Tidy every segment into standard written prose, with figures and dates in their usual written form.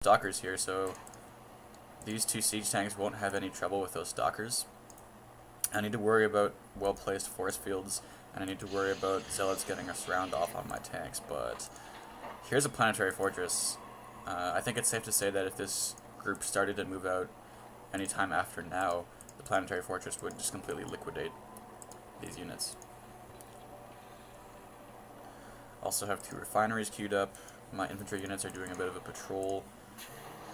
Stalkers here, so these two siege tanks won't have any trouble with those stalkers. I need to worry about well-placed force fields, and I need to worry about zealots getting a surround off on my tanks, but here's a planetary fortress. I think it's safe to say that if this group started to move out anytime after now, the planetary fortress would just completely liquidate these units. Also have two refineries queued up. My infantry units are doing a bit of a patrol.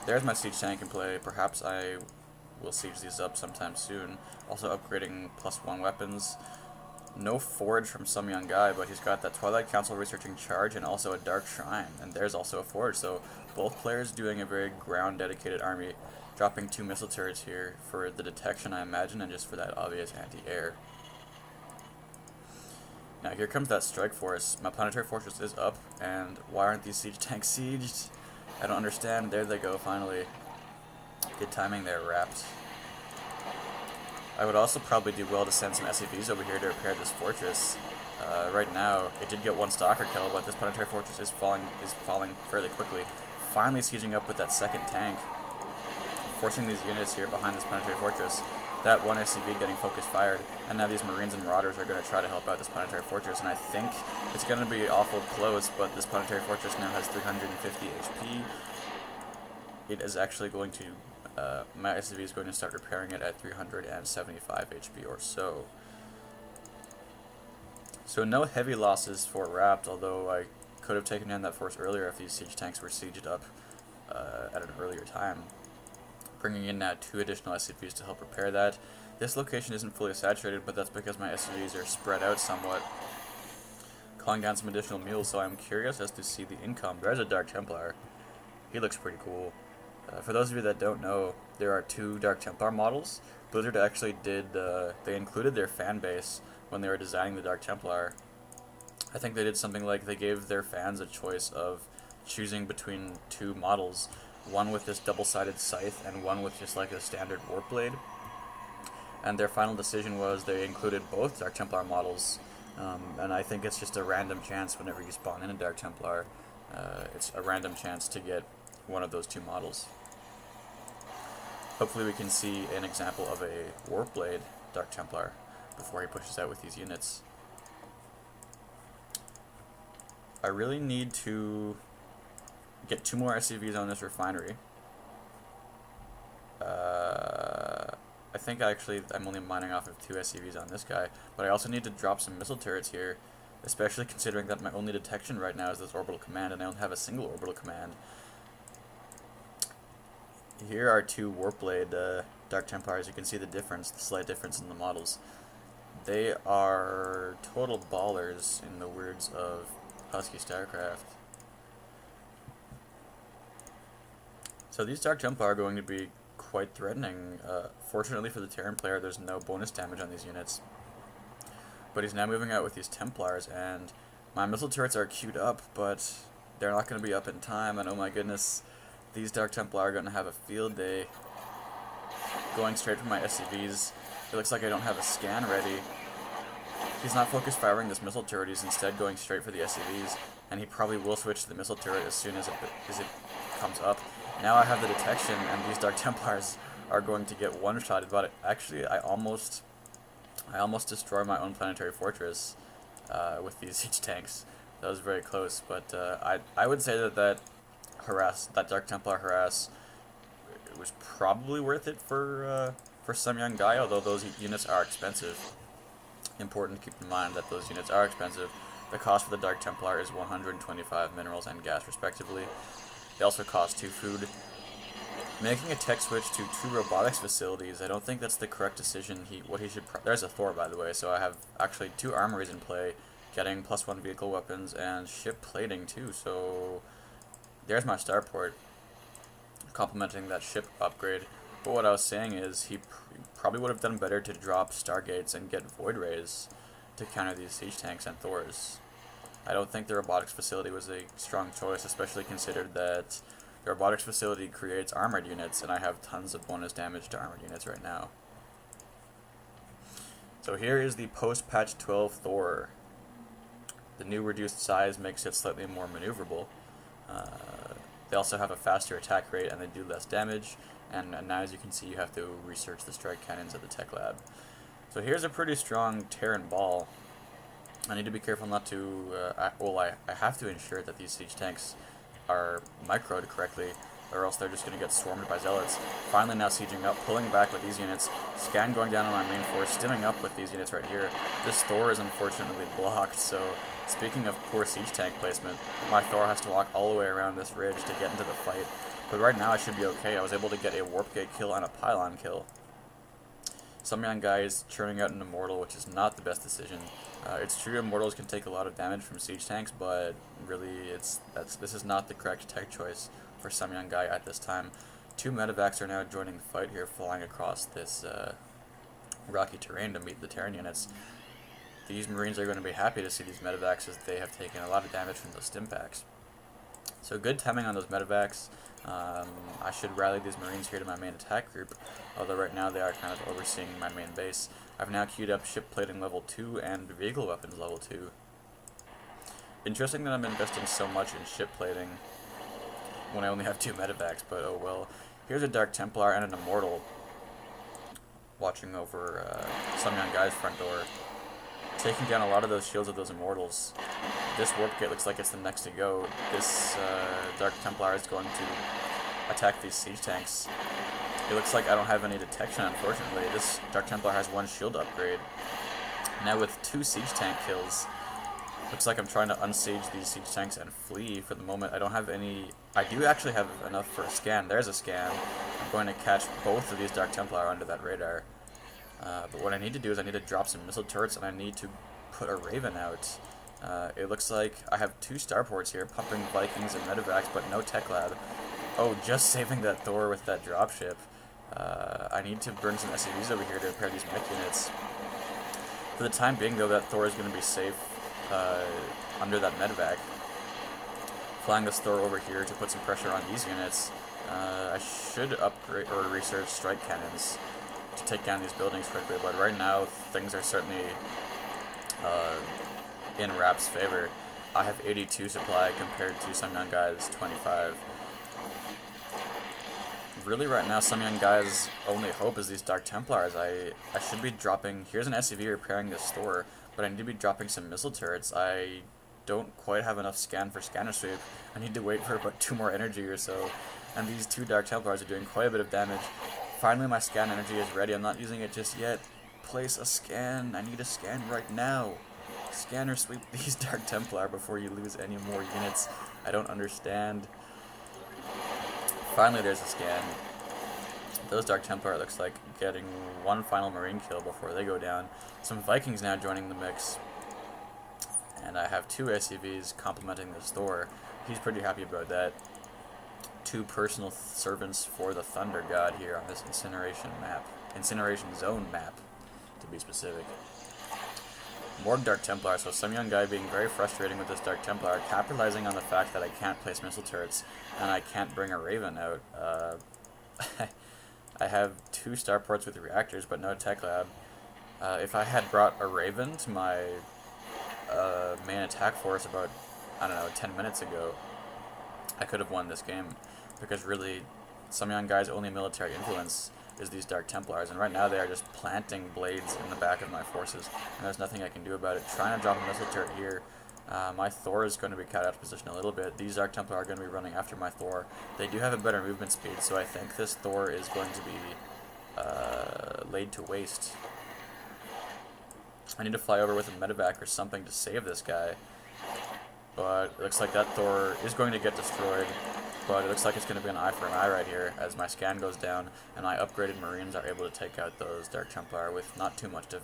There's my siege tank in play. Perhaps I will siege these up sometime soon. Also upgrading +1 weapons. No forge from SumYungGai, but he's got that Twilight Council researching charge and also a Dark Shrine. And there's also a forge, so both players doing a very ground-dedicated army, dropping 2 missile turrets here for the detection, I imagine, and just for that obvious anti-air. Now here comes that strike force. My planetary fortress is up, and why aren't these siege tanks sieged? I don't understand. There they go, finally. Good timing there, Wrapped. I would also probably do well to send some SCVs over here to repair this fortress. Right now, it did get 1 stalker kill, but this planetary fortress is falling fairly quickly. Finally sieging up with that second tank, forcing these units here behind this planetary fortress. That 1 SCV getting focus fired, and now these Marines and Marauders are going to try to help out this planetary fortress, and I think it's going to be awful close, but this planetary fortress now has 350 HP. It is actually going to, my SCV is going to start repairing it at 375 HP or so. So no heavy losses for Wrapped, although I could have taken down that force earlier if these siege tanks were sieged up at an earlier time. Bringing in now 2 additional SCVs to help repair that. This location isn't fully saturated, but that's because my SCVs are spread out somewhat, calling down some additional mules, so I'm curious as to see the income. There's a Dark Templar. He looks pretty cool. For those of you that don't know, there are 2 Dark Templar models. Blizzard actually did, they included their fan base when they were designing the Dark Templar. I think they did something like they gave their fans a choice of choosing between 2 models. One with this double-sided scythe and one with just like a standard warp blade. And their final decision was they included both Dark Templar models, and I think it's just a random chance whenever you spawn in a Dark Templar. It's a random chance to get one of those 2 models. Hopefully we can see an example of a warp blade Dark Templar before he pushes out with these units. I really need to get 2 more SCVs on this refinery. I think I'm only mining off of 2 SCVs on this guy, but I also need to drop some missile turrets here, especially considering that my only detection right now is this orbital command, and I don't have a single orbital command. Here are 2 Warpblade Dark Templars. You can see the difference, the slight difference in the models. They are total ballers, in the words of Husky Starcraft. So these Dark Templar are going to be quite threatening. Fortunately for the Terran player, there's no bonus damage on these units. But he's now moving out with these Templars, and my missile turrets are queued up, but they're not going to be up in time, and oh my goodness, these Dark Templar are going to have a field day. Going straight for my SCVs. It looks like I don't have a scan ready. He's not focus firing this missile turret, he's instead going straight for the SCVs, and he probably will switch to the missile turret as soon as it comes up. Now I have the detection, and these Dark Templars are going to get one-shotted, but actually I almost destroy my own planetary fortress with these siege tanks. That was very close, but I would say that Dark Templar harass, it was probably worth it for SumYungGai, although those units are expensive. Important to keep in mind that those units are expensive. The cost for the Dark Templar is 125 minerals and gas respectively. They also cost 2 food. Making a tech switch to 2 robotics facilities, I don't think that's the correct decision. There's a Thor, by the way, so I have actually 2 armories in play, getting +1 vehicle weapons and ship plating too, so there's my starport, complementing that ship upgrade. But what I was saying is he probably would have done better to drop Stargates and get Void Rays to counter these siege tanks and Thors. I don't think the robotics facility was a strong choice, especially considered that the robotics facility creates armored units, and I have tons of bonus damage to armored units right now. So here is the post-patch 12 Thor. The new reduced size makes it slightly more maneuverable. They also have a faster attack rate and they do less damage, and now as you can see you have to research the strike cannons at the tech lab. So here's a pretty strong Terran ball. I need to be careful not to, I have to ensure that these siege tanks are microed correctly, or else they're just going to get swarmed by zealots. Finally now sieging up, pulling back with these units, scan going down on my main force, stimming up with these units right here. This Thor is unfortunately blocked, so speaking of poor siege tank placement, my Thor has to walk all the way around this ridge to get into the fight. But right now I should be okay. I was able to get a warp gate kill and a pylon kill. SumYungGai is churning out an Immortal, which is not the best decision. It's true Immortals can take a lot of damage from siege tanks, but really this is not the correct tech choice for SumYungGai at this time. 2 medevacs are now joining the fight here, flying across this rocky terrain to meet the Terran units. These Marines are going to be happy to see these medevacs as they have taken a lot of damage from those stim packs. So good timing on those medevacs. I should rally these Marines here to my main attack group, although right now they are kind of overseeing my main base. I've now queued up ship plating level 2 and vehicle weapons level 2. Interesting that I'm investing so much in ship plating when I only have 2 medevacs, but oh well. Here's a Dark Templar and an Immortal watching over SumYungGai's front door, taking down a lot of those shields of those Immortals. This warp gate looks like it's the next to go. This Dark Templar is going to attack these siege tanks. It looks like I don't have any detection, unfortunately. This Dark Templar has 1 shield upgrade. Now with 2 siege tank kills, looks like I'm trying to unsiege these siege tanks and flee for the moment. I don't have any... I do actually have enough for a scan. There's a scan. I'm going to catch both of these Dark Templar under that radar. But what I need to do is I need to drop some missile turrets and I need to put a Ray-ven out. It looks like I have 2 starports here, pumping Vikings and medevacs, but no tech lab. Oh, just saving that Thor with that dropship. I need to bring some SCVs over here to repair these mech units. For the time being, though, that Thor is going to be safe under that medevac. Flying this Thor over here to put some pressure on these units. I should upgrade or research strike cannons to take down these buildings quickly, but right now things are certainly in Rap's favor. I have 82 supply compared to SumYungGai's 25. Really right now SumYungGai's only hope is these Dark Templars. I should be dropping... Here's an SCV repairing this Thor, but I need to be dropping some missile turrets. I don't quite have enough scan for scanner sweep. I need to wait for about 2 more energy or so, and these 2 Dark Templars are doing quite a bit of damage. Finally my scan energy is ready. I'm not using it just yet. Place a scan. I need a scan right now. Scanner sweep these Dark Templar before you lose any more units. I don't understand. Finally there's a scan. Those Dark Templar looks like getting 1 final Marine kill before they go down. Some Vikings now joining the mix. And I have 2 SCVs complementing this Thor. He's pretty happy about that. 2 personal servants for the Thunder God here on this incineration map. Incineration zone map, to be specific. More Dark Templar, so SumYungGai being very frustrating with this Dark Templar, capitalizing on the fact that I can't place missile turrets and I can't bring a Ray-ven out. I have 2 starports with reactors, but no tech lab. If I had brought a Ray-ven to my main attack force about, I don't know, 10 minutes ago, I could have won this game, because really SumYungGai's only military influence is these Dark Templars, and right now they are just planting blades in the back of my forces, and there's nothing I can do about it. Trying to drop a missile turret here. My Thor is going to be cut out of position a little bit. These Dark Templar are going to be running after my Thor. They do have a better movement speed, so I think this Thor is going to be laid to waste. I need to fly over with a medevac or something to save this guy, but it looks like that Thor is going to get destroyed. But it looks like it's going to be an eye for an eye right here as my scan goes down and my upgraded Marines are able to take out those Dark Templar with not too much difficulty.